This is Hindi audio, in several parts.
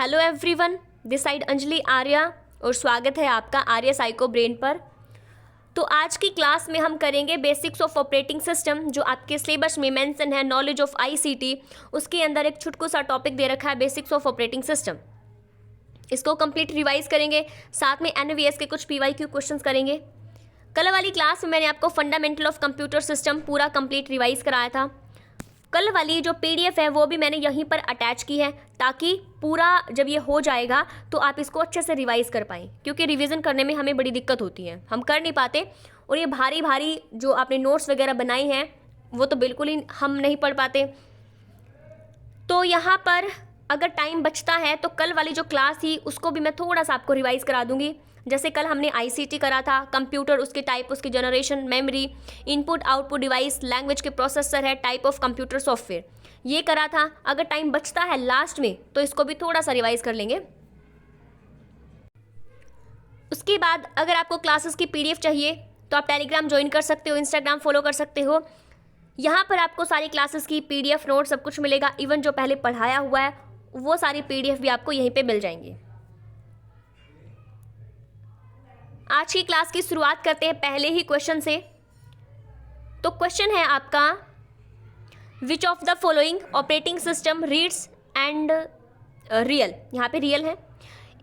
Hello everyone, this side Anjali Arya और स्वागत है आपका आर्या साइको ब्रेन पर। तो आज की क्लास में हम करेंगे बेसिक्स ऑफ ऑपरेटिंग सिस्टम, जो आपके सिलेबस में मेंशन है नॉलेज ऑफ आईसीटी। उसके अंदर एक छुटकू सा टॉपिक दे रखा है बेसिक्स ऑफ ऑपरेटिंग सिस्टम। इसको कंप्लीट रिवाइज करेंगे, साथ में एनवीएस के कुछ पीवाईक्यू क्वेश्चंस करेंगे। कल वाली क्लास में मैंने आपको फंडामेंटल ऑफ कंप्यूटर सिस्टम पूरा कंप्लीट रिवाइज कराया था। कल वाली जो पीडीएफ है वो भी मैंने यहीं पर अटैच की है, ताकि पूरा जब ये हो जाएगा तो आप इसको अच्छे से रिवाइज कर पाएँ, क्योंकि रिवीजन करने में हमें बड़ी दिक्कत होती है, हम कर नहीं पाते। और ये भारी भारी जो आपने नोट्स वगैरह बनाई हैं वो तो बिल्कुल ही हम नहीं पढ़ पाते। तो यहाँ पर अगर टाइम बचता है तो कल वाली जो क्लास थी उसको भी मैं थोड़ा सा आपको रिवाइज करा दूंगी। जैसे कल हमने आईसीटी करा था, कंप्यूटर, उसके टाइप, उसकी generation, memory, input output device, language के प्रोसेसर है, टाइप ऑफ कंप्यूटर सॉफ्टवेयर, ये करा था। अगर टाइम बचता है लास्ट में तो इसको भी थोड़ा सा रिवाइज कर लेंगे। उसके बाद अगर आपको क्लासेस की पीडीएफ चाहिए तो आप टेलीग्राम ज्वाइन कर सकते हो, इंस्टाग्राम फॉलो कर सकते हो। यहाँ पर आपको सारी क्लासेस की पीडीएफ नोट सब कुछ मिलेगा। इवन जो पहले पढ़ाया हुआ है वो सारी पीडीएफ भी आपको यहीं पे मिल जाएंगी। आज की क्लास की शुरुआत करते हैं पहले ही क्वेश्चन से। तो क्वेश्चन है आपका, which of the following operating system reads and real, यहाँ पे रियल है,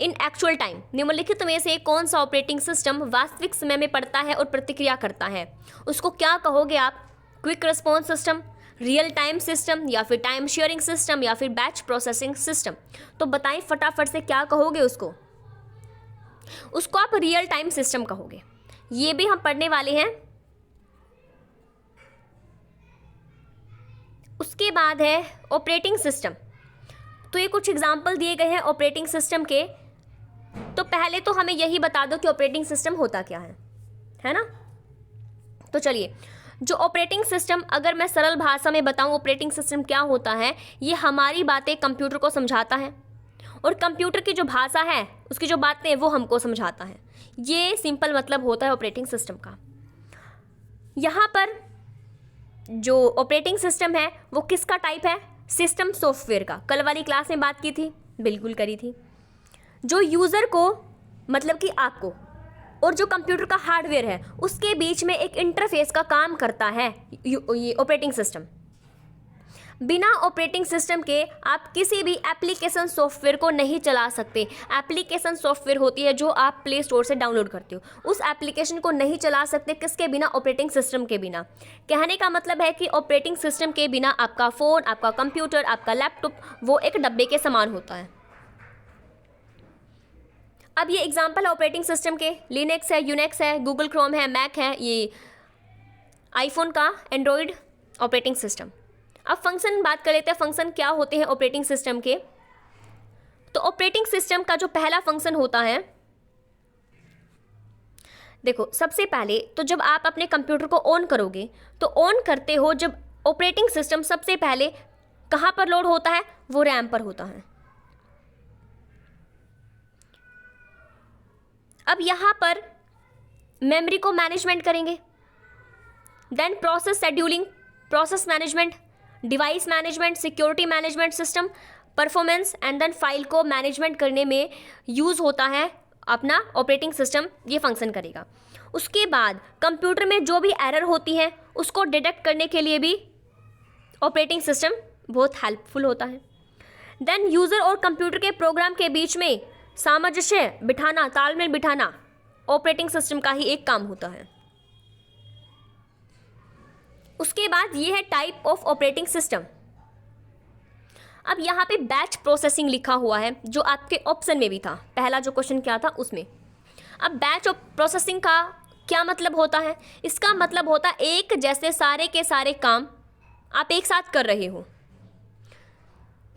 इन एक्चुअल टाइम। निम्नलिखित में से कौन सा ऑपरेटिंग सिस्टम वास्तविक समय में पढ़ता है और प्रतिक्रिया करता है? उसको क्या कहोगे आप? Quick response system, real time system, या फिर टाइम शेयरिंग सिस्टम, या फिर बैच प्रोसेसिंग सिस्टम? तो बताएं फटाफट से क्या कहोगे उसको। उसको आप रियल टाइम सिस्टम कहोगे। ये भी हम पढ़ने वाले हैं। उसके बाद है ऑपरेटिंग सिस्टम। तो ये कुछ एग्जाम्पल दिए गए हैं ऑपरेटिंग सिस्टम के। तो पहले तो हमें यही बता दो कि ऑपरेटिंग सिस्टम होता क्या है ना। तो चलिए, जो ऑपरेटिंग सिस्टम, अगर मैं सरल भाषा में बताऊं ऑपरेटिंग सिस्टम क्या होता है, ये हमारी बातें कंप्यूटर को समझाता है और कंप्यूटर की जो भाषा है, उसकी जो बातें हैं वो हमको समझाता है। ये सिंपल मतलब होता है ऑपरेटिंग सिस्टम का। यहाँ पर जो ऑपरेटिंग सिस्टम है वो किसका टाइप है? सिस्टम सॉफ्टवेयर का। कल वाली क्लास में बात की थी, बिल्कुल करी थी। जो यूज़र को, मतलब कि आपको, और जो कंप्यूटर का हार्डवेयर है उसके बीच में एक इंटरफेस का काम करता है ये ऑपरेटिंग सिस्टम। बिना ऑपरेटिंग सिस्टम के आप किसी भी एप्लीकेशन सॉफ्टवेयर को नहीं चला सकते। एप्लीकेशन सॉफ्टवेयर होती है जो आप प्ले स्टोर से डाउनलोड करते हो, उस एप्लीकेशन को नहीं चला सकते किसके बिना? ऑपरेटिंग सिस्टम के बिना। कहने का मतलब है कि ऑपरेटिंग सिस्टम के बिना आपका फ़ोन, आपका कंप्यूटर, आपका लैपटॉप वो एक डब्बे के समान होता है। अब ये एग्जाम्पल है ऑपरेटिंग सिस्टम के। लिनक्स है, यूनिक्स है, गूगल क्रोम है, मैक है, ये आईफोन का एंड्रॉयड ऑपरेटिंग सिस्टम। अब फंक्शन बात कर लेते हैं, फंक्शन क्या होते हैं ऑपरेटिंग सिस्टम के। तो ऑपरेटिंग सिस्टम का जो पहला फंक्शन होता है, देखो सबसे पहले तो जब आप अपने कंप्यूटर को ऑन करोगे तो ऑन करते हो जब ऑपरेटिंग सिस्टम सबसे पहले कहाँ पर लोड होता है? वो रैम पर होता है। अब यहाँ पर मेमोरी को मैनेजमेंट करेंगे, then process scheduling, process management, device management, security management system, performance, and then file को मैनेजमेंट करने में यूज़ होता है अपना ऑपरेटिंग सिस्टम, ये फंक्शन करेगा। उसके बाद कंप्यूटर में जो भी एरर होती है उसको डिटेक्ट करने के लिए भी ऑपरेटिंग सिस्टम बहुत हेल्पफुल होता है। देन यूज़र और कंप्यूटर के प्रोग्राम के बीच में सामंजस्य बिठाना, तालमेल बिठाना ऑपरेटिंग सिस्टम का ही एक काम होता है। उसके बाद ये है टाइप ऑफ ऑपरेटिंग सिस्टम। अब यहाँ पे बैच प्रोसेसिंग लिखा हुआ है, जो आपके ऑप्शन में भी था, पहला जो क्वेश्चन क्या था उसमें। अब बैच प्रोसेसिंग का क्या मतलब होता है? इसका मतलब होता है एक जैसे सारे के सारे काम आप एक साथ कर रहे हो।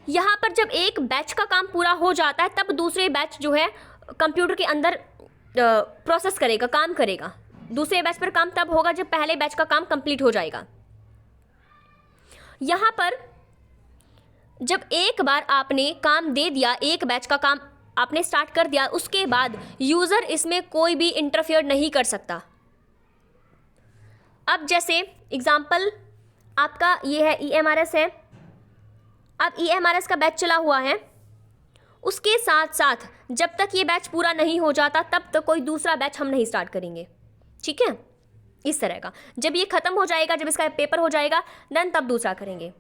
यहाँ पर जब एक बैच का काम पूरा हो जाता है तब दूसरे बैच जो है कंप्यूटर के अंदर प्रोसेस करेगा, काम करेगा। दूसरे बैच पर काम तब होगा जब पहले बैच का काम कंप्लीट हो जाएगा। यहाँ पर जब एक बार आपने काम दे दिया, एक बैच का काम आपने स्टार्ट कर दिया, उसके बाद यूज़र इसमें कोई भी इंटरफेयर नहीं कर सकता। अब जैसे एग्जाम्पल आपका ये है EMRS है। अब EMRS का बैच चला हुआ है, उसके साथ साथ जब तक ये बैच पूरा नहीं हो जाता तब तक कोई दूसरा बैच हम नहीं स्टार्ट करेंगे, ठीक है, इस तरह का। जब ये ख़त्म हो जाएगा, जब इसका पेपर हो जाएगा, देन तब दूसरा करेंगे।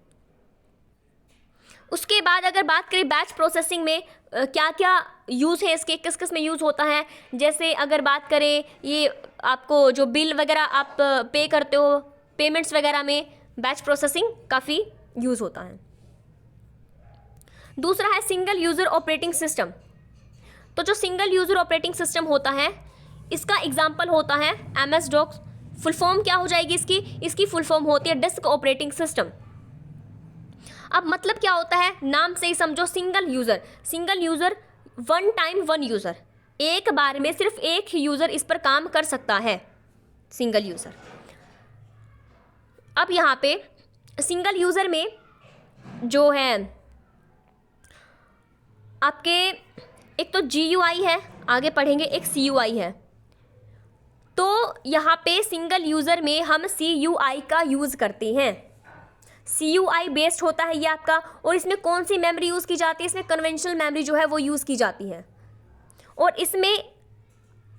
उसके बाद अगर बात करें बैच प्रोसेसिंग में क्या क्या यूज़ है इसके, किस किस में यूज़ होता है, जैसे अगर बात करें ये आपको जो बिल वगैरह आप पे करते हो, पेमेंट्स वगैरह में बैच प्रोसेसिंग काफ़ी यूज़ होता है। दूसरा है सिंगल यूज़र ऑपरेटिंग सिस्टम। तो जो सिंगल यूज़र ऑपरेटिंग सिस्टम होता है, इसका एग्जाम्पल होता है MS DOS। फुल फॉर्म क्या हो जाएगी इसकी फुल फॉर्म होती है डिस्क ऑपरेटिंग सिस्टम। अब मतलब क्या होता है, नाम से ही समझो, single user one time one user, एक बार में सिर्फ एक ही यूज़र इस पर काम कर सकता है, सिंगल यूज़र। अब यहाँ पे सिंगल यूज़र में जो है आपके एक तो GUI है, आगे पढ़ेंगे, एक CUI है। तो यहाँ पे सिंगल यूज़र में हम CUI का यूज़ करते हैं। CUI बेस्ड होता है ये आपका, और इसमें कौन सी मेमोरी यूज़ की जाती है, इसमें कन्वेंशनल मेमोरी जो है वो यूज़ की जाती है, और इसमें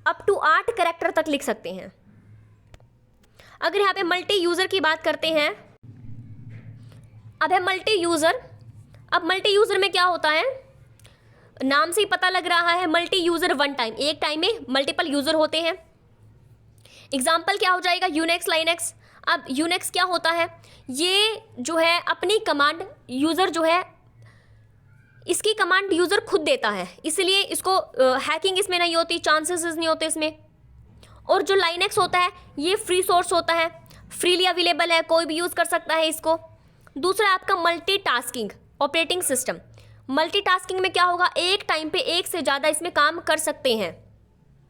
अप टू 8 कैरेक्टर तक लिख सकते हैं। अगर यहाँ पे मल्टी यूज़र की बात करते हैं, अब है मल्टी यूज़र। अब मल्टी यूज़र में क्या होता है, नाम से ही पता लग रहा है, मल्टी यूज़र वन टाइम, एक टाइम में मल्टीपल यूज़र होते हैं। एग्जाम्पल क्या हो जाएगा, यूनिक्स, लाइनक्स। अब यूनिक्स क्या होता है, ये जो है अपनी कमांड यूज़र जो है, इसकी कमांड यूज़र खुद देता है, इसलिए इसको हैकिंग इसमें नहीं होती, चांसेस नहीं होते इसमें। और जो लाइनक्स होता है ये फ्री सोर्स होता है, फ्रीली अवेलेबल है, कोई भी यूज़ कर सकता है इसको। दूसरा आपका मल्टीटास्किंग ऑपरेटिंग सिस्टम। मल्टीटास्किंग में क्या होगा, एक टाइम पे एक से ज़्यादा इसमें काम कर सकते हैं,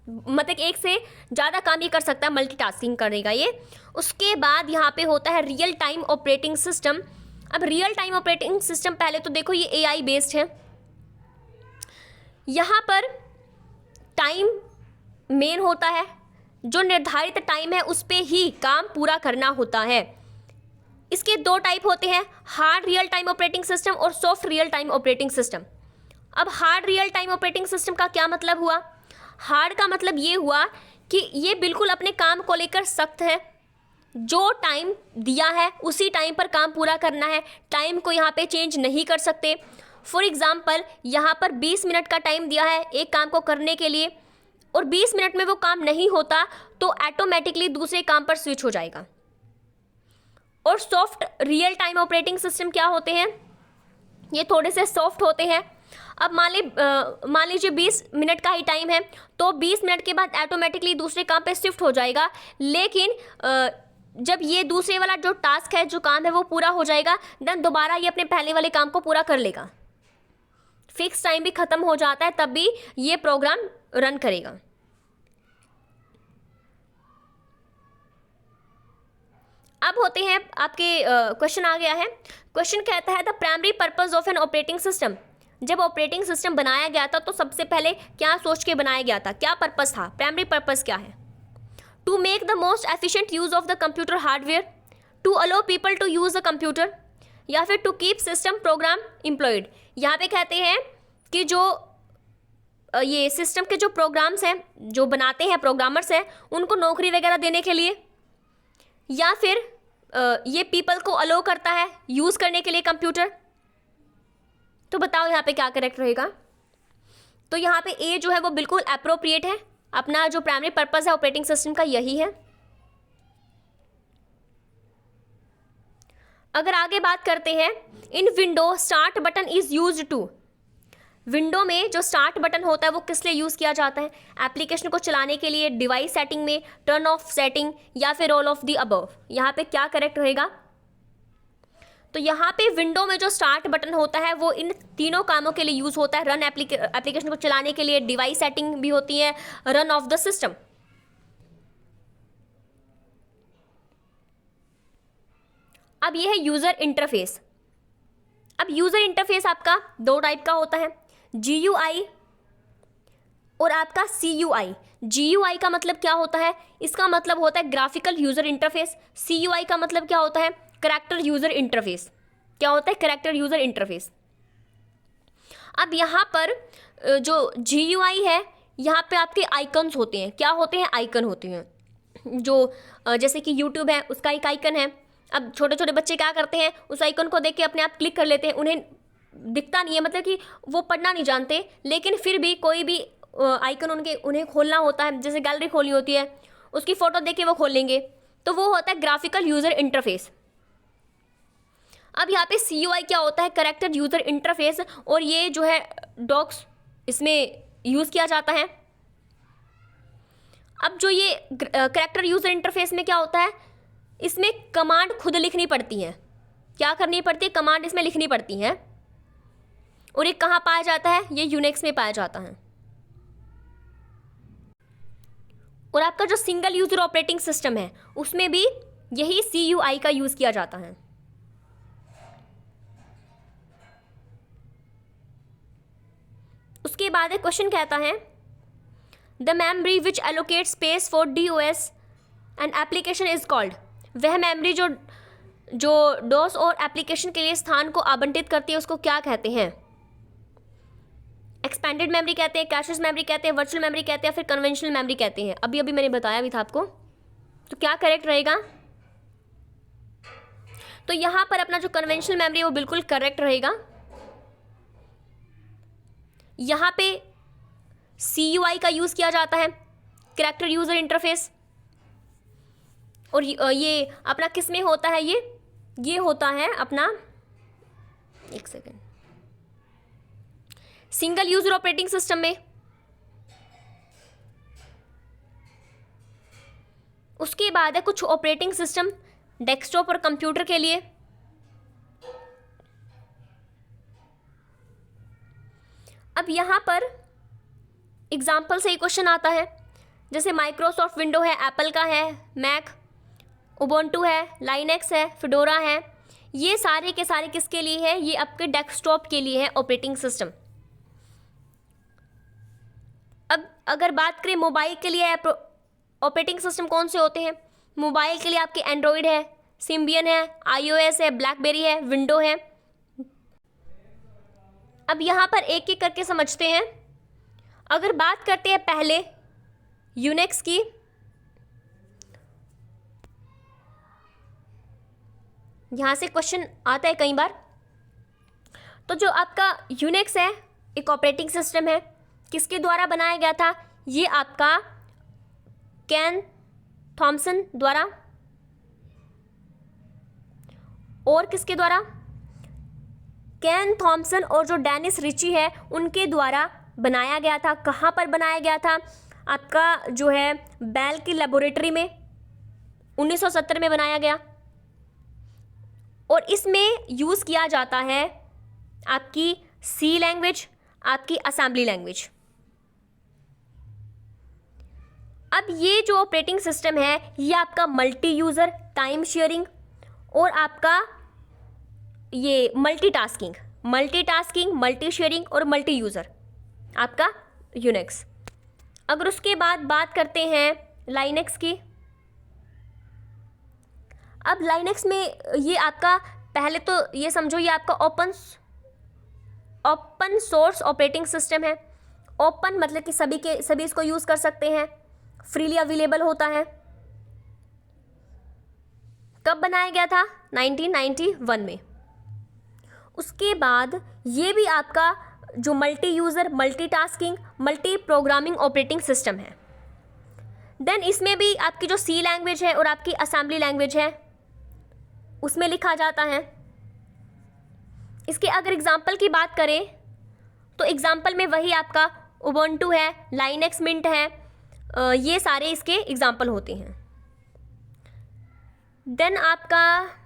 मतलब एक से ज़्यादा काम ये कर सकता है, मल्टीटास्किंग करेगा ये। उसके बाद यहाँ पे होता है रियल टाइम ऑपरेटिंग सिस्टम। अब रियल टाइम ऑपरेटिंग सिस्टम पहले तो देखो ये AI बेस्ड है, यहाँ पर टाइम मेन होता है, जो निर्धारित टाइम है उस पर ही काम पूरा करना होता है। इसके दो टाइप होते हैं, hard real time operating system और soft real time operating system. अब hard real time operating system का क्या मतलब हुआ, हार्ड का मतलब ये हुआ कि ये बिल्कुल अपने काम को लेकर सख्त है, जो टाइम दिया है उसी टाइम पर काम पूरा करना है, टाइम को यहाँ पे चेंज नहीं कर सकते। फॉर एग्जांपल यहाँ पर 20 मिनट का टाइम दिया है एक काम को करने के लिए, और 20 मिनट में वो काम नहीं होता तो ऑटोमेटिकली दूसरे काम पर स्विच हो जाएगा। और soft real time operating system क्या होते हैं, ये थोड़े से सॉफ्ट होते हैं। अब मान लीजिए 20 मिनट का ही टाइम है, तो 20 मिनट के बाद ऑटोमेटिकली दूसरे काम पे शिफ्ट हो जाएगा, लेकिन जब ये दूसरे वाला जो टास्क है, जो काम है वो पूरा हो जाएगा, देन दोबारा ये अपने पहले वाले काम को पूरा कर लेगा। फिक्स टाइम भी ख़त्म हो जाता है तब भी ये प्रोग्राम रन करेगा। अब होते हैं आपके क्वेश्चन आ गया है। क्वेश्चन कहता है the primary purpose of an operating system. जब ऑपरेटिंग सिस्टम बनाया गया था तो सबसे पहले क्या सोच के बनाया गया था, क्या पर्पस था, प्राइमरी पर्पस क्या है? To make the most efficient use of the computer hardware, to allow people to use the computer, या फिर to keep system program employed. यहाँ पे कहते हैं कि जो ये सिस्टम के जो प्रोग्राम्स हैं, जो बनाते हैं प्रोग्रामर्स हैं, उनको नौकरी वगैरह देने के लिए, या फिर ये पीपल को अलो करता है यूज़ करने के लिए कंप्यूटर। तो बताओ यहाँ पे क्या करेक्ट रहेगा? तो यहाँ पे ए जो है वो बिल्कुल अप्रोप्रिएट है, अपना जो प्राइमरी पर्पस है ऑपरेटिंग सिस्टम का यही है। अगर आगे बात करते हैं, in window start button is used to. Window में जो स्टार्ट बटन होता है वो किस लिए यूज़ किया जाता है? एप्लीकेशन को चलाने के लिए, डिवाइस सेटिंग में, टर्न ऑफ सेटिंग, या फिर ऑल ऑफ द अबव। यहाँ पे क्या करेक्ट रहेगा? तो यहाँ पे विंडो में जो स्टार्ट बटन होता है वो इन तीनों कामों के लिए यूज़ होता है। रन एप्लीकेशन को चलाने के लिए, डिवाइस सेटिंग भी होती है, रन ऑफ द सिस्टम। अब ये है यूज़र इंटरफेस। अब यूज़र इंटरफेस आपका दो टाइप का होता है, GUI और आपका CUI। GUI का मतलब क्या होता है? इसका मतलब होता है ग्राफिकल यूज़र इंटरफेस। CUI का मतलब क्या होता है? Character user interface. क्या होता है? Character user interface. अब यहाँ पर जो GUI है, यहाँ पे आपके आइकन्स होते हैं। क्या होते हैं? आइकन होते हैं। जो जैसे कि यूट्यूब है, उसका एक आइकन है। अब छोटे छोटे बच्चे क्या करते हैं, उस आइकन को देख के अपने आप क्लिक कर लेते हैं। उन्हें दिखता नहीं है, मतलब कि वो पढ़ना नहीं जानते, लेकिन फिर भी कोई भी आइकन उन्हें खोलना होता है। जैसे गैलरी खोलनी होती है, उसकी फ़ोटो देख के वो खोल लेंगे, तो वो होता है ग्राफिकल यूज़र इंटरफेस। अब यहाँ पे CUI क्या होता है? Character user interface. और ये जो है डॉक्स, इसमें यूज़ किया जाता है। अब जो ये करेक्टर यूज़र इंटरफेस में क्या होता है, इसमें कमांड खुद लिखनी पड़ती है। क्या करनी पड़ती है? कमांड इसमें लिखनी पड़ती है। और ये कहाँ पाया जाता है? ये यूनिक्स में पाया जाता है। और आपका जो सिंगल यूज़र ऑपरेटिंग सिस्टम है, उसमें भी यही CUI का यूज़ किया जाता है। उसके बाद एक क्वेश्चन कहता है, the memory which allocate space for DOS and application is called. वह मेमोरी जो DOS और एप्लीकेशन के लिए स्थान को आवंटित करती है, उसको क्या कहते हैं? एक्सपेंडेड मेमोरी कहते हैं, कैशेस मेमोरी कहते हैं, वर्चुअल मेमोरी कहते हैं, फिर कन्वेंशनल मेमोरी कहते हैं। अभी अभी मैंने बताया भी था आपको। तो क्या करेक्ट रहेगा? तो यहाँ पर अपना जो कन्वेंशनल मेमोरी है वो बिल्कुल करेक्ट रहेगा। यहाँ पे CUI का यूज़ किया जाता है, कैरेक्टर यूज़र इंटरफेस। और ये अपना किस में होता है? ये होता है अपना, एक second, single user operating system में। उसके बाद है कुछ ऑपरेटिंग सिस्टम डेस्कटॉप और कंप्यूटर के लिए। अब यहाँ पर एग्जाम्पल से ही क्वेश्चन आता है, जैसे माइक्रोसॉफ्ट विंडो है, एप्पल का है, मैक, उबुंटू है, लाइनेक्स है, फिडोरा है। ये सारे के सारे किसके लिए है? ये आपके डेस्कटॉप के लिए है ऑपरेटिंग सिस्टम। अब अगर बात करें मोबाइल के लिए ऑपरेटिंग सिस्टम कौन से होते हैं? मोबाइल के लिए आपके एंड्रॉयड है, सिम्बियन है, iOS है, ब्लैकबेरी है, विंडो है। अब यहाँ पर एक एक करके समझते हैं। अगर बात करते हैं पहले यूनिक्स की, यहाँ से क्वेश्चन आता है कई बार। तो जो आपका यूनिक्स है, एक ऑपरेटिंग सिस्टम है, किसके द्वारा बनाया गया था? ये आपका केन थॉमसन द्वारा। और किसके द्वारा? केन थॉमसन और जो डेनिस रिची है, उनके द्वारा बनाया गया था। कहाँ पर बनाया गया था? आपका जो है बेल की लेबोरेटरी में 1970 में बनाया गया। और इसमें यूज़ किया जाता है आपकी C लैंग्वेज, आपकी असेंबली लैंग्वेज। अब ये जो ऑपरेटिंग सिस्टम है, ये आपका मल्टी यूज़र, टाइम शेयरिंग और आपका ये मल्टीटास्किंग, मल्टी शेयरिंग और मल्टी यूज़र, आपका यूनिक्स। अगर उसके बाद बात करते हैं लाइनेक्स की। अब लाइनेक्स में ये आपका, पहले तो ये समझो ये आपका ओपन सोर्स ऑपरेटिंग सिस्टम है। ओपन मतलब कि सभी इसको यूज़ कर सकते हैं, फ्रीली अवेलेबल होता है। कब बनाया गया था? 1991 में। उसके बाद ये भी आपका जो multi user, multitasking, multi programming operating system है। देन इसमें भी आपकी जो C लैंग्वेज है और आपकी असेंबली लैंग्वेज है, उसमें लिखा जाता है। इसके अगर एग्जाम्पल की बात करें तो एग्जाम्पल में वही आपका उबुंटू है, लाइनेक्स मिंट है, ये सारे इसके एग्जाम्पल होते हैं। देन आपका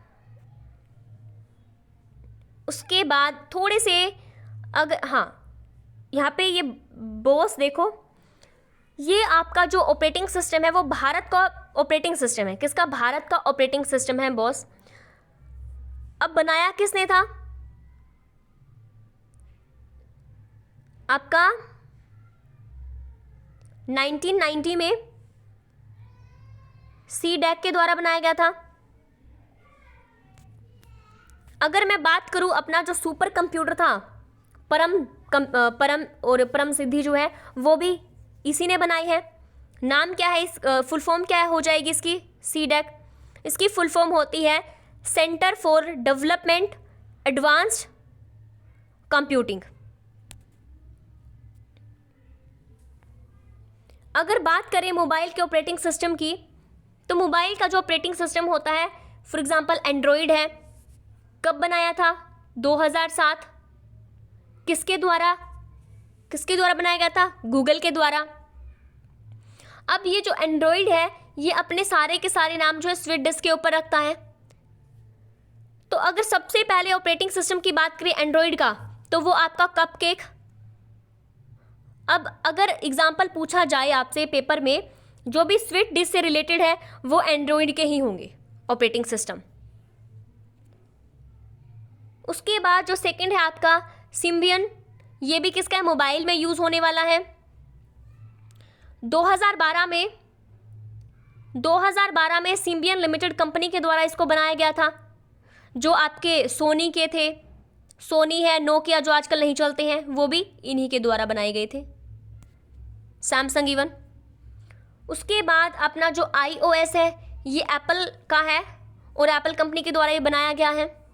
उसके बाद थोड़े से अगर, हाँ, यहाँ पे ये बॉस देखो, ये आपका जो ऑपरेटिंग सिस्टम है वो भारत का ऑपरेटिंग सिस्टम है। किसका? भारत का ऑपरेटिंग सिस्टम है बॉस। अब बनाया किसने था? आपका 1990 में CDEC के द्वारा बनाया गया था। अगर मैं बात करूं अपना जो सुपर कंप्यूटर था, परम परम और परम सिद्धि जो है वो भी इसी ने बनाई है। नाम क्या है, इस फुल फॉर्म क्या हो जाएगी इसकी, CDAC। इसकी फुल फॉर्म होती है centre for development advanced computing. अगर बात करें मोबाइल के ऑपरेटिंग सिस्टम की, तो मोबाइल का जो ऑपरेटिंग सिस्टम होता है, फॉर एग्जांपल एंड्रॉयड है, कब बनाया था, 2007। किसके द्वारा बनाया गया था, गूगल के द्वारा। अब ये जो एंड्रॉयड है ये अपने सारे के सारे नाम जो है स्वीट डिस्क के ऊपर रखता है। तो अगर सबसे पहले ऑपरेटिंग सिस्टम की बात करें एंड्रॉयड का, तो वो आपका कपकेक। अब अगर एग्जाम्पल पूछा जाए आपसे पेपर में, जो भी स्वीट डिश से रिलेटेड है वो एंड्रॉयड के ही होंगे ऑपरेटिंग सिस्टम। उसके बाद जो सेकंड है आपका सिम्बियन, ये भी किसका है, मोबाइल में यूज होने वाला है। 2012 में सिम्बियन लिमिटेड कंपनी के द्वारा इसको बनाया गया था, जो आपके सोनी के थे। सोनी है, नोकिया जो आजकल नहीं चलते हैं, वो भी इन्हीं के द्वारा बनाए गए थे, सैमसंग इवन। उसके बाद अपना जो iOS है ये एप्पल का है और एप्पल कंपनी के द्वारा ये बनाया गया है।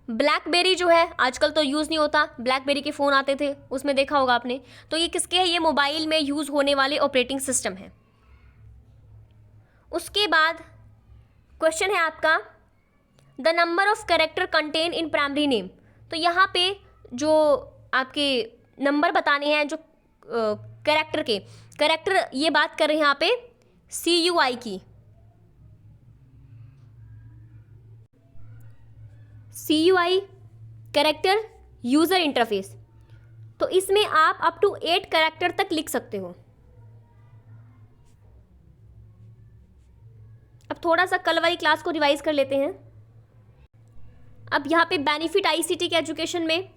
ब्लैकबेरी जो है आजकल तो यूज़ नहीं होता, ब्लैकबेरी के फ़ोन आते थे, उसमें देखा होगा आपने। तो ये किसके हैं, ये मोबाइल में यूज़ होने वाले ऑपरेटिंग सिस्टम है। उसके बाद क्वेश्चन है आपका the number of character contain in primary name. तो यहाँ पे जो आपके नंबर बताने हैं, जो कैरेक्टर ये बात कर रहे हैं यहाँ पे CUI की। CUI character user interface. तो इसमें आप अप टू 8 कैरेक्टर तक लिख सकते हो। अब थोड़ा सा कल वाली क्लास को रिवाइज कर लेते हैं। अब यहाँ पे बेनिफिट ICT के एजुकेशन में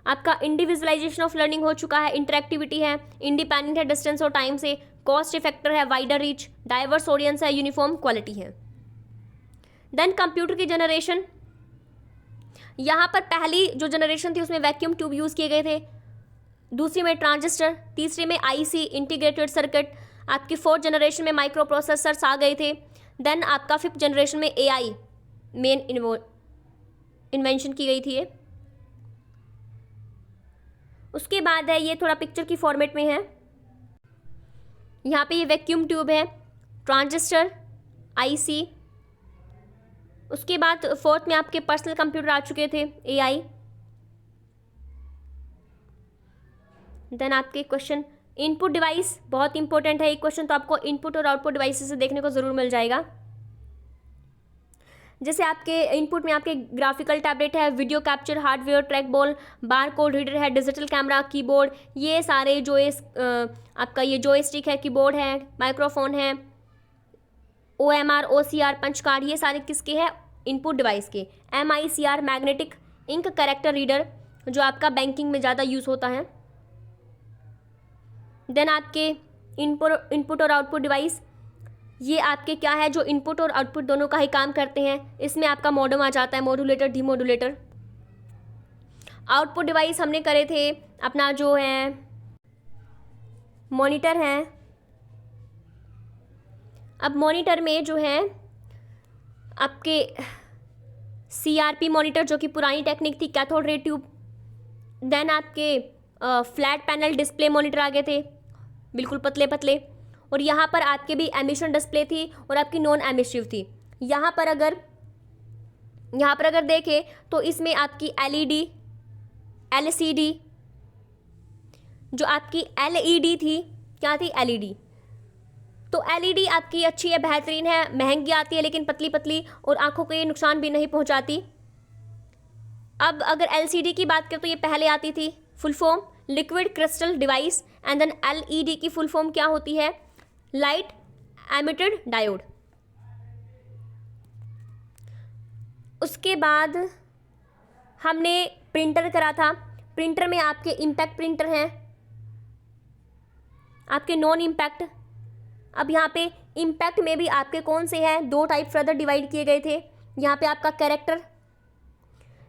आपका इंडिविजुअलाइजेशन ऑफ लर्निंग हो चुका है, इंटरेक्टिविटी है, इंडिपेंडेंट है डिस्टेंस और टाइम से, कॉस्ट इफेक्टर है, वाइडर रीच, डाइवर्स ऑडियंस है, यूनिफॉर्म क्वालिटी है। देन कंप्यूटर की जनरेशन, यहाँ पर पहली जो जनरेशन थी उसमें वैक्यूम ट्यूब यूज़ किए गए थे, दूसरी में ट्रांजिस्टर, तीसरी में IC इंटीग्रेटेड सर्किट, आपकी फोर्थ जनरेशन में माइक्रो प्रोसेसर्स आ गए थे। देन आपका फिफ्थ जनरेशन में AI मेन इन्वेंशन की गई थी ये। उसके बाद है, ये थोड़ा पिक्चर की फॉर्मेट में है, यहाँ पे ये वैक्यूम ट्यूब है, ट्रांजिस्टर, IC। उसके बाद फोर्थ में आपके पर्सनल कंप्यूटर आ चुके थे, AI। देन आपके क्वेश्चन इनपुट डिवाइस, बहुत इंपॉर्टेंट है एक क्वेश्चन, तो आपको इनपुट और आउटपुट डिवाइसेस से देखने को ज़रूर मिल जाएगा। जैसे आपके इनपुट में आपके ग्राफिकल टैबलेट है, video capture hardware, track ball, bar code reader है, डिजिटल कैमरा, कीबोर्ड, ये सारे जो आपका ये जॉयस्टिक है, कीबोर्ड है, माइक्रोफोन है, OMR, OCR, पंच कार्ड, ये सारे किसके हैं, इनपुट डिवाइस के। MICR magnetic ink character reader, जो आपका बैंकिंग में ज़्यादा यूज़ होता है। देन आपके इनपुट और आउटपुट डिवाइस, ये आपके क्या है, जो इनपुट और आउटपुट दोनों का ही काम करते हैं। इसमें आपका मॉडम आ जाता है, मॉड्यूलेटर, डीमॉड्यूलेटर। आउटपुट डिवाइस हमने करे थे अपना जो है मॉनिटर है। अब मॉनिटर में जो है आपके CRP मॉनिटर, जो कि पुरानी टेक्निक थी, कैथोड रे ट्यूब। देन आपके फ्लैट पैनल डिस्प्ले मॉनिटर आ गए थे, बिल्कुल पतले पतले। और यहाँ पर आपके भी एमिशन डिस्प्ले थी और आपकी नॉन एमिसिव थी। यहाँ पर अगर देखें तो इसमें आपकी LED, LCD, जो आपकी LED थी, क्या थी, LED। तो LED आपकी अच्छी है, बेहतरीन है, महंगी आती है लेकिन पतली पतली और आंखों को ये नुकसान भी नहीं पहुंचाती। अब अगर LCD की बात करें तो ये पहले आती थी, full form liquid crystal device. And then LED की फुल फॉर्म क्या होती है, लाइट एमिटेड डायोड। उसके बाद हमने प्रिंटर करा था। प्रिंटर में आपके इम्पैक्ट प्रिंटर हैं, आपके नॉन इम्पैक्ट। अब यहाँ पे इम्पैक्ट में भी आपके कौन से हैं, 2 टाइप फर्दर डिवाइड किए गए थे। यहाँ पे आपका कैरेक्टर,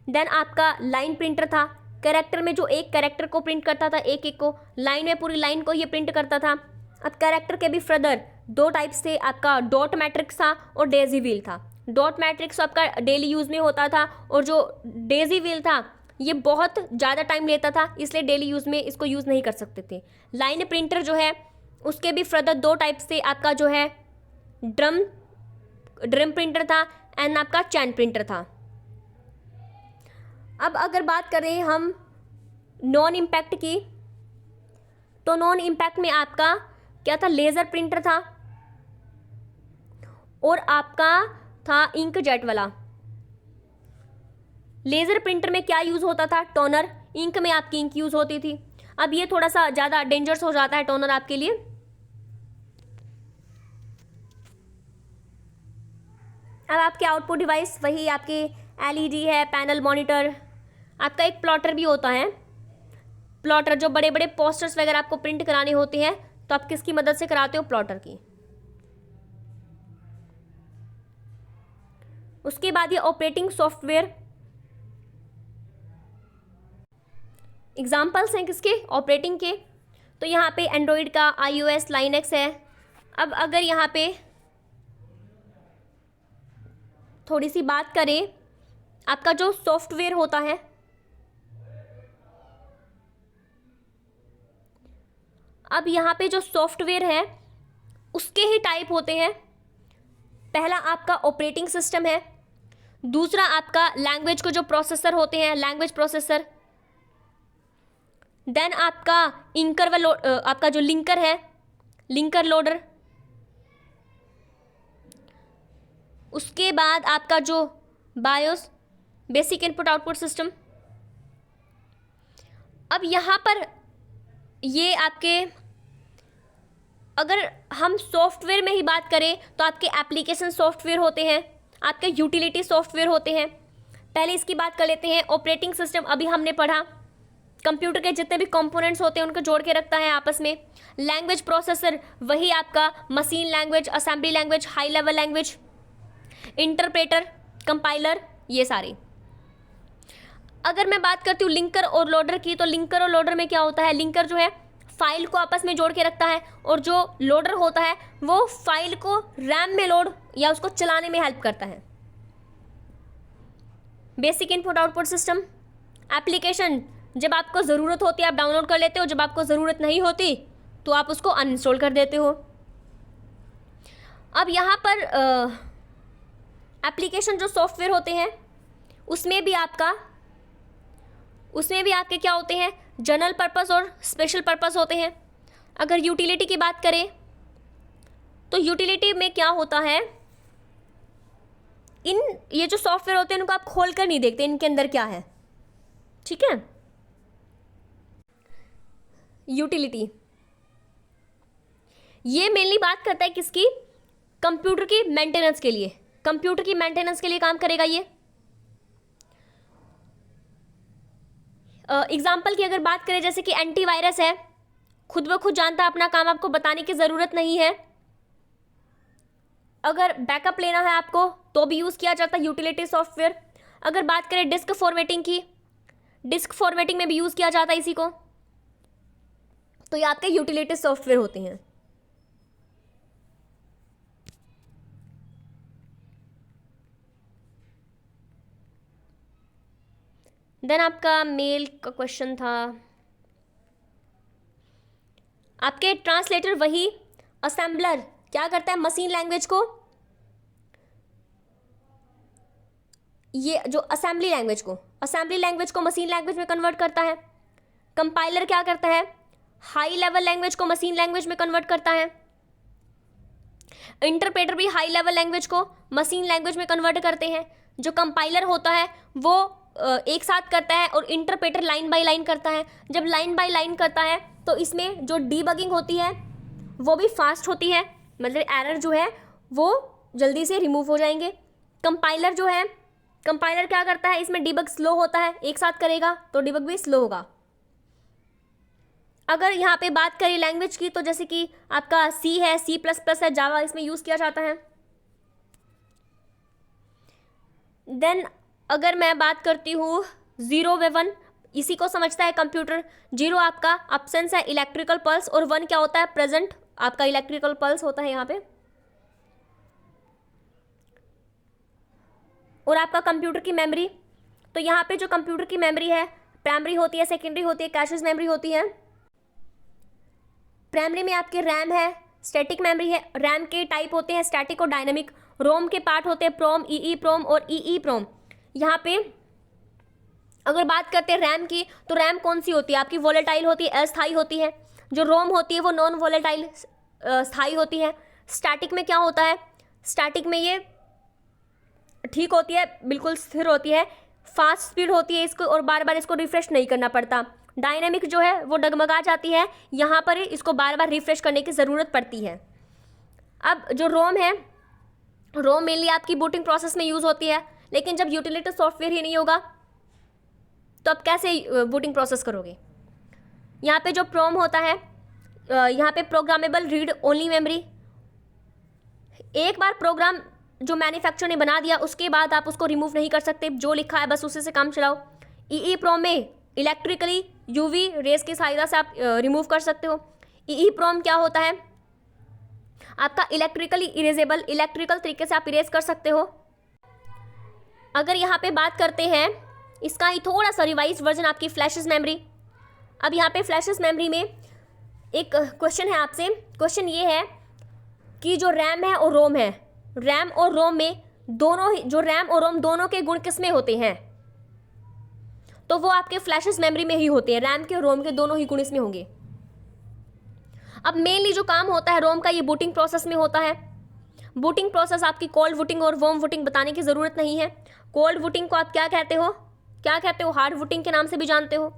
देन आपका लाइन प्रिंटर था, कैरेक्टर में जो एक कैरेक्टर को प्रिंट करता था, एक एक को, लाइन में पूरी लाइन को ये प्रिंट करता था। अब कैरेक्टर के भी फर्दर दो टाइप्स थे, आपका डॉट मैट्रिक्स था और डेजी व्हील था। डॉट मैट्रिक्स आपका डेली यूज़ में होता था और जो डेजी व्हील था ये बहुत ज़्यादा टाइम लेता था, इसलिए डेली यूज़ में इसको यूज़ नहीं कर सकते थे। लाइन प्रिंटर जो है उसके भी फर्दर दो टाइप्स थे, आपका जो है ड्रम प्रिंटर था एंड आपका चैन प्रिंटर था। अब अगर बात करें हम नॉन इम्पैक्ट की, तो नॉन इम्पैक्ट में आपका क्या था, लेज़र प्रिंटर था और आपका था इंक जेट वाला। लेज़र प्रिंटर में क्या यूज़ होता था, टोनर। इंक में आपकी इंक यूज़ होती थी। अब ये थोड़ा सा ज़्यादा डेंजरस हो जाता है टोनर आपके लिए। अब आपके आउटपुट डिवाइस वही आपके एलईडी है, पैनल, मॉनिटर। आपका एक प्लॉटर भी होता है, प्लॉटर जो बड़े बड़े पोस्टर्स वगैरह आपको प्रिंट कराने होते हैं तो आप किसकी मदद से कराते हो, प्लॉटर की। उसके बाद ये ऑपरेटिंग सॉफ्टवेयर, एग्जाम्पल्स हैं किसके, ऑपरेटिंग के। तो यहाँ पे एंड्रॉयड का iOS, लाइनक्स है। अब अगर यहाँ पे थोड़ी सी बात करें, आपका जो सॉफ्टवेयर होता है, अब यहाँ पे जो सॉफ्टवेयर है उसके ही टाइप होते हैं। पहला आपका ऑपरेटिंग सिस्टम है, दूसरा आपका लैंग्वेज को जो प्रोसेसर होते हैं, लैंग्वेज प्रोसेसर। देन आपका आपका जो लिंकर है, लिंकर लोडर। उसके बाद आपका जो BIOS, basic input output system. अब यहाँ पर ये आपके, अगर हम सॉफ्टवेयर में ही बात करें तो आपके एप्लीकेशन सॉफ्टवेयर होते हैं, आपके यूटिलिटी सॉफ्टवेयर होते हैं। पहले इसकी बात कर लेते हैं। ऑपरेटिंग सिस्टम अभी हमने पढ़ा, कंप्यूटर के जितने भी कंपोनेंट्स होते हैं उनको जोड़ के रखता है आपस में। लैंग्वेज प्रोसेसर वही आपका machine language, assembly language, high level language, interpreter, compiler, ये सारे। अगर मैं बात करती हूँ लिंकर और लोडर की, तो लिंकर और लोडर में क्या होता है, लिंकर जो है फाइल को आपस में जोड़ के रखता है और जो लोडर होता है वो फाइल को रैम में लोड या उसको चलाने में हेल्प करता है। Basic input output system, application जब आपको ज़रूरत होती है आप डाउनलोड कर लेते हो, जब आपको ज़रूरत नहीं होती तो आप उसको अनइंस्टॉल कर देते हो। अब यहाँ पर एप्लीकेशन जो सॉफ्टवेयर होते हैं उसमें भी आपके क्या होते हैं, जनरल पर्पस और स्पेशल पर्पस होते हैं। अगर यूटिलिटी की बात करें तो यूटिलिटी में क्या होता है, ये जो सॉफ्टवेयर होते हैं इनको आप खोल कर नहीं देखते इनके अंदर क्या है, ठीक है। यूटिलिटी ये मेनली बात करता है किसकी, कंप्यूटर की मेंटेनेंस के लिए। कंप्यूटर की मेंटेनेंस के लिए काम करेगा ये। एग्जाम्पल की अगर बात करें, जैसे कि एंटीवायरस है, खुद ब खुद जानता है अपना काम, आपको बताने की ज़रूरत नहीं है। अगर बैकअप लेना है आपको तो भी यूज़ किया जाता है यूटिलिटी सॉफ्टवेयर। अगर बात करें डिस्क फॉर्मेटिंग की, डिस्क फॉर्मेटिंग में भी यूज़ किया जाता है इसी को। तो ये आपके यूटिलिटी सॉफ्टवेयर होते हैं। देन आपका मेल का क्वेश्चन था, आपके ट्रांसलेटर वही, असेंबलर क्या करता है, मशीन लैंग्वेज को, ये जो असेंबली लैंग्वेज को मशीन लैंग्वेज में कन्वर्ट करता है। कंपाइलर क्या करता है, हाई लेवल लैंग्वेज को मशीन लैंग्वेज में कन्वर्ट करता है। इंटरप्रेटर भी हाई लेवल लैंग्वेज को मशीन लैंग्वेज में कन्वर्ट करते हैं। जो कंपाइलर होता है वो एक साथ करता है और इंटरप्रेटर लाइन बाय लाइन करता है। जब लाइन बाय लाइन करता है तो इसमें जो डीबगिंग होती है वो भी फास्ट होती है, मतलब एरर जो है वो जल्दी से रिमूव हो जाएंगे। कंपाइलर क्या करता है, इसमें डिबग स्लो होता है, एक साथ करेगा तो डिबग भी स्लो होगा। अगर यहाँ पे बात करें लैंग्वेज की, तो जैसे कि आपका सी है, C++ है, जावा, इसमें यूज़ किया जाता है। देन अगर मैं बात करती हूँ 0 व 1, इसी को समझता है कंप्यूटर। 0 आपका अब्सेंस है इलेक्ट्रिकल पल्स, और 1 क्या होता है, प्रेजेंट आपका इलेक्ट्रिकल पल्स होता है यहाँ पे। और आपका कंप्यूटर की मेमोरी, तो यहाँ पे जो कंप्यूटर की मेमोरी है, प्राइमरी होती है, सेकेंडरी होती है, कैशेस मेमोरी होती है। प्राइमरी में आपके रैम है, स्टैटिक मेमोरी है। रैम के टाइप होते हैं स्टैटिक और डायनेमिक। रोम के पार्ट होते हैं प्रोम, ई प्रोम और ई प्रोम। यहाँ पे अगर बात करते हैं रैम की, तो रैम कौन सी होती है आपकी, वोलेटाइल होती है, अस्थायी होती है। जो रोम होती है वो नॉन वोलेटाइल, स्थायी होती है। स्टैटिक में क्या होता है, स्टैटिक में ये ठीक होती है, बिल्कुल स्थिर होती है, फास्ट स्पीड होती है इसको, और बार बार इसको रिफ्रेश नहीं करना पड़ता। डायनेमिक जो है वो डगमगा जाती है, यहाँ पर इसको बार बार रिफ्रेश करने की ज़रूरत पड़ती है। अब जो रोम है, रोम मेनली आपकी बूटिंग प्रोसेस में यूज़ होती है, लेकिन जब यूटिलिटी सॉफ्टवेयर ही नहीं होगा तो आप कैसे बूटिंग प्रोसेस करोगे। यहाँ पे जो प्रोम होता है, यहाँ पे प्रोग्रामेबल रीड ओनली मेमोरी। एक बार प्रोग्राम जो मैन्युफैक्चरर ने बना दिया उसके बाद आप उसको रिमूव नहीं कर सकते, जो लिखा है बस उसी से काम चलाओ। ई प्रोम में इलेक्ट्रिकली यूवी रेस की सहायता से आप रिमूव कर सकते हो। ई प्रोम क्या होता है आपका, इलेक्ट्रिकली इरेजेबल, इलेक्ट्रिकल तरीके से आप इरेज कर सकते हो। अगर यहाँ पे बात करते हैं इसका ही थोड़ा सा रिवाइज वर्जन, आपकी फ्लैशेस मेमोरी। अब यहाँ पे फ्लैशेस मेमोरी में एक क्वेश्चन है आपसे, क्वेश्चन ये है कि जो रैम है और रोम है, रैम और रोम में दोनों ही, जो रैम और रोम दोनों के गुण किस में होते हैं, तो वो आपके फ्लैशेस मेमोरी में ही होते हैं। रैम के और रोम के दोनों ही गुण इसमें होंगे। अब मेनली जो काम होता है रोम का, ये बूटिंग प्रोसेस में होता है। बूटिंग प्रोसेस आपकी कोल्ड बूटिंग और वार्म बूटिंग बताने की ज़रूरत नहीं है। कोल्ड बूटिंग को आप क्या कहते हो, क्या कहते हो, हार्ड बूटिंग के नाम से भी जानते हो,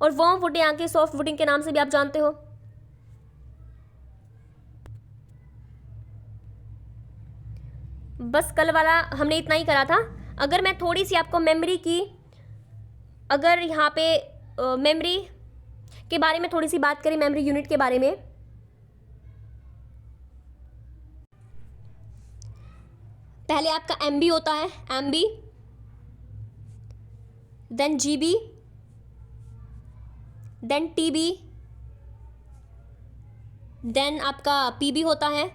और वार्म बूटिंग आपकी सॉफ्ट बूटिंग के नाम से भी आप जानते हो। बस कल वाला हमने इतना ही करा था। अगर मैं थोड़ी सी आपको मेमोरी की, अगर यहाँ पे मेमोरी के बारे में थोड़ी सी बात करें, मेमोरी यूनिट के बारे में, पहले आपका MB होता है, MB, then GB, then TB, then आपका PB होता है,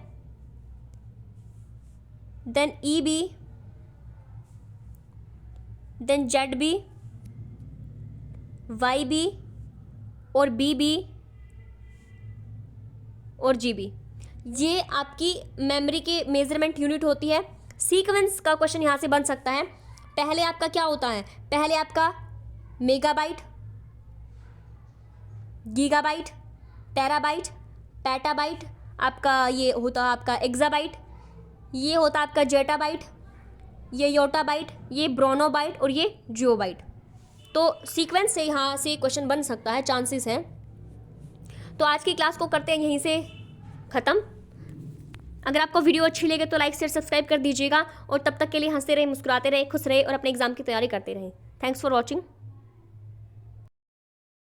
then EB, then ZB, YB और BB और GB। ये आपकी मेमोरी के मेजरमेंट यूनिट होती है। सीक्वेंस का क्वेश्चन यहाँ से बन सकता है। पहले आपका क्या होता है, पहले आपका मेगाबाइट, गीगाबाइट, टेराबाइट, पेटाबाइट, आपका ये होता है आपका एक्साबाइट, ये होता है आपका जेटाबाइट, ये योटाबाइट, ये ब्रोनोबाइट और ये जियोबाइट। तो सीक्वेंस से यहाँ से क्वेश्चन बन सकता है, चांसेस हैं। तो आज की क्लास को करते हैं यहीं से ख़त्म। अगर आपको वीडियो अच्छी लगे तो लाइक शेयर सब्सक्राइब कर दीजिएगा, और तब तक के लिए हंसते रहे, मुस्कुराते रहे, खुश रहे और अपने एग्जाम की तैयारी करते रहें। Thanks for watching.